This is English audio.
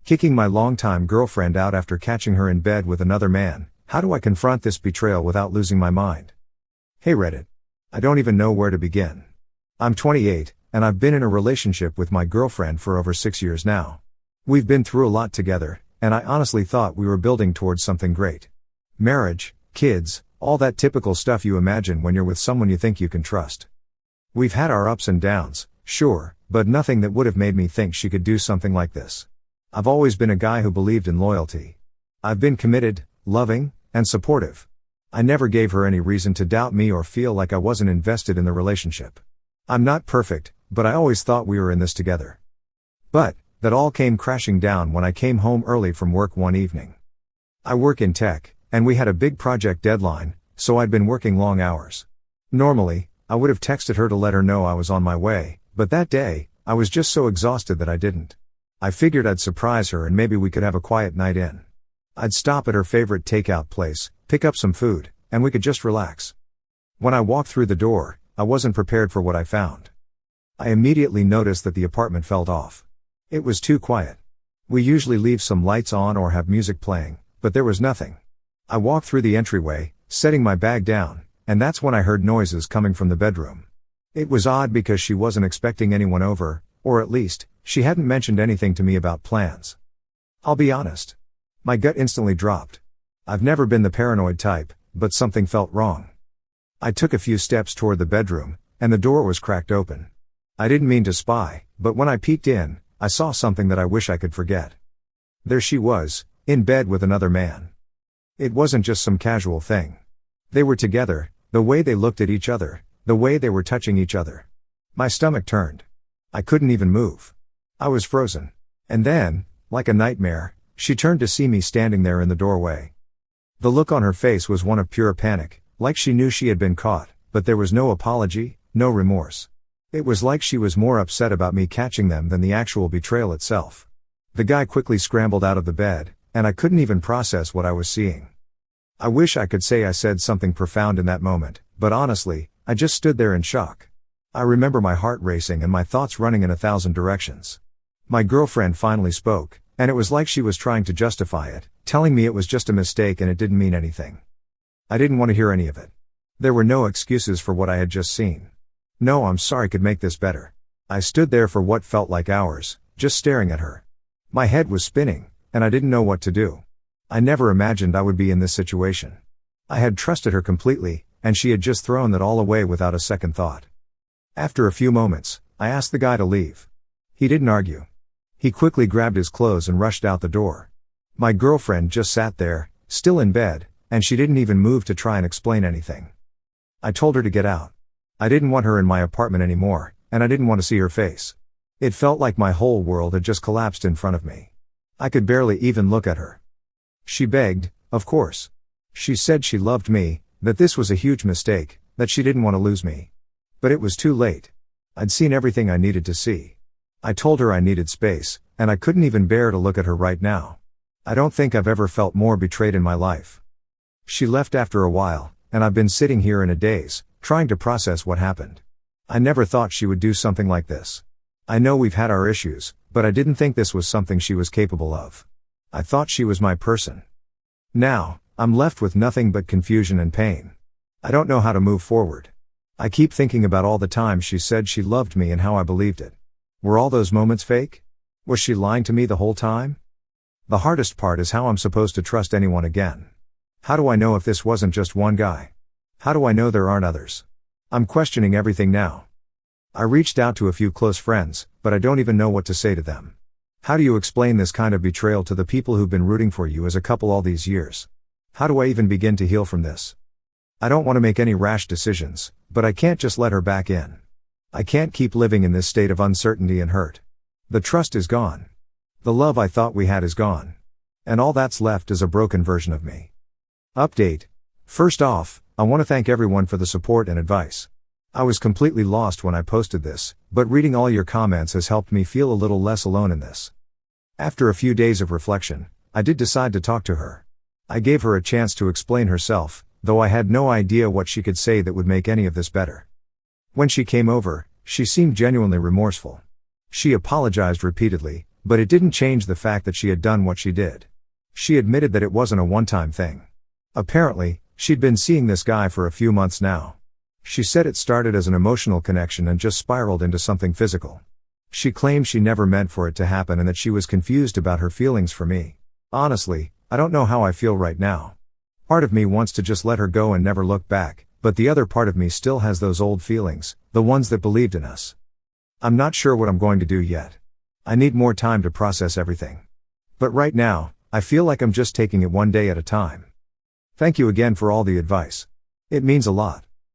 Kicking my longtime girlfriend out after catching her in bed with another man. How do I confront this betrayal without losing my mind? Hey Reddit. I don't even know where to begin. I'm 28, and I've been in a relationship with my girlfriend for over 6 years now. We've been through a lot together, and I honestly thought we were building towards something great. Marriage, kids, all that typical stuff you imagine when you're with someone you think you can trust. We've had our ups and downs, sure, but nothing that would have made me think she could do something like this. I've always been a guy who believed in loyalty. I've been committed, loving, and supportive. I never gave her any reason to doubt me or feel like I wasn't invested in the relationship. I'm not perfect, but I always thought we were in this together. But that all came crashing down when I came home early from work one evening. I work in tech, and we had a big project deadline, so I'd been working long hours. Normally, I would have texted her to let her know I was on my way, but that day, I was just so exhausted that I didn't. I figured I'd surprise her and maybe we could have a quiet night in. I'd stop at her favorite takeout place, pick up some food, and we could just relax. When I walked through the door, I wasn't prepared for what I found. I immediately noticed that the apartment felt off. It was too quiet. We usually leave some lights on or have music playing, but there was nothing. I walked through the entryway, setting my bag down, and that's when I heard noises coming from the bedroom. It was odd because she wasn't expecting anyone over, or at least, she hadn't mentioned anything to me about plans. I'll be honest. My gut instantly dropped. I've never been the paranoid type, but something felt wrong. I took a few steps toward the bedroom, and the door was cracked open. I didn't mean to spy, but when I peeked in, I saw something that I wish I could forget. There she was, in bed with another man. It wasn't just some casual thing. They were together, the way they looked at each other, the way they were touching each other. My stomach turned. I couldn't even move. I was frozen. And then, like a nightmare, she turned to see me standing there in the doorway. The look on her face was one of pure panic, like she knew she had been caught, but there was no apology, no remorse. It was like she was more upset about me catching them than the actual betrayal itself. The guy quickly scrambled out of the bed, and I couldn't even process what I was seeing. I wish I could say I said something profound in that moment, but honestly, I just stood there in shock. I remember my heart racing and my thoughts running in 1,000 directions. My girlfriend finally spoke, and it was like she was trying to justify it, telling me it was just a mistake and it didn't mean anything. I didn't want to hear any of it. There were no excuses for what I had just seen. No "I'm sorry" could make this better. I stood there for what felt like hours, just staring at her. My head was spinning, and I didn't know what to do. I never imagined I would be in this situation. I had trusted her completely, and she had just thrown that all away without a second thought. After a few moments, I asked the guy to leave. He didn't argue. He quickly grabbed his clothes and rushed out the door. My girlfriend just sat there, still in bed, and she didn't even move to try and explain anything. I told her to get out. I didn't want her in my apartment anymore, and I didn't want to see her face. It felt like my whole world had just collapsed in front of me. I could barely even look at her. She begged, of course. She said she loved me, that this was a huge mistake, that she didn't want to lose me. But it was too late. I'd seen everything I needed to see. I told her I needed space, and I couldn't even bear to look at her right now. I don't think I've ever felt more betrayed in my life. She left after a while, and I've been sitting here in a daze, trying to process what happened. I never thought she would do something like this. I know we've had our issues, but I didn't think this was something she was capable of. I thought she was my person. Now, I'm left with nothing but confusion and pain. I don't know how to move forward. I keep thinking about all the times she said she loved me and how I believed it. Were all those moments fake? Was she lying to me the whole time? The hardest part is how I'm supposed to trust anyone again. How do I know if this wasn't just one guy? How do I know there aren't others? I'm questioning everything now. I reached out to a few close friends, but I don't even know what to say to them. How do you explain this kind of betrayal to the people who've been rooting for you as a couple all these years? How do I even begin to heal from this? I don't want to make any rash decisions, but I can't just let her back in. I can't keep living in this state of uncertainty and hurt. The trust is gone. The love I thought we had is gone. And all that's left is a broken version of me. Update. First off, I want to thank everyone for the support and advice. I was completely lost when I posted this, but reading all your comments has helped me feel a little less alone in this. After a few days of reflection, I did decide to talk to her. I gave her a chance to explain herself, though I had no idea what she could say that would make any of this better. When she came over, she seemed genuinely remorseful. She apologized repeatedly, But it didn't change the fact that she had done what she did. She admitted that it wasn't a one-time thing. Apparently, she'd been seeing this guy for a few months now. She said it started as an emotional connection and just spiraled into something physical. She claimed she never meant for it to happen and that she was confused about her feelings for me. Honestly, I don't know how I feel right now. Part of me wants to just let her go and never look back, but the other part of me still has those old feelings, the ones that believed in us. I'm not sure what I'm going to do yet. I need more time to process everything. But right now, I feel like I'm just taking it one day at a time. Thank you again for all the advice. It means a lot.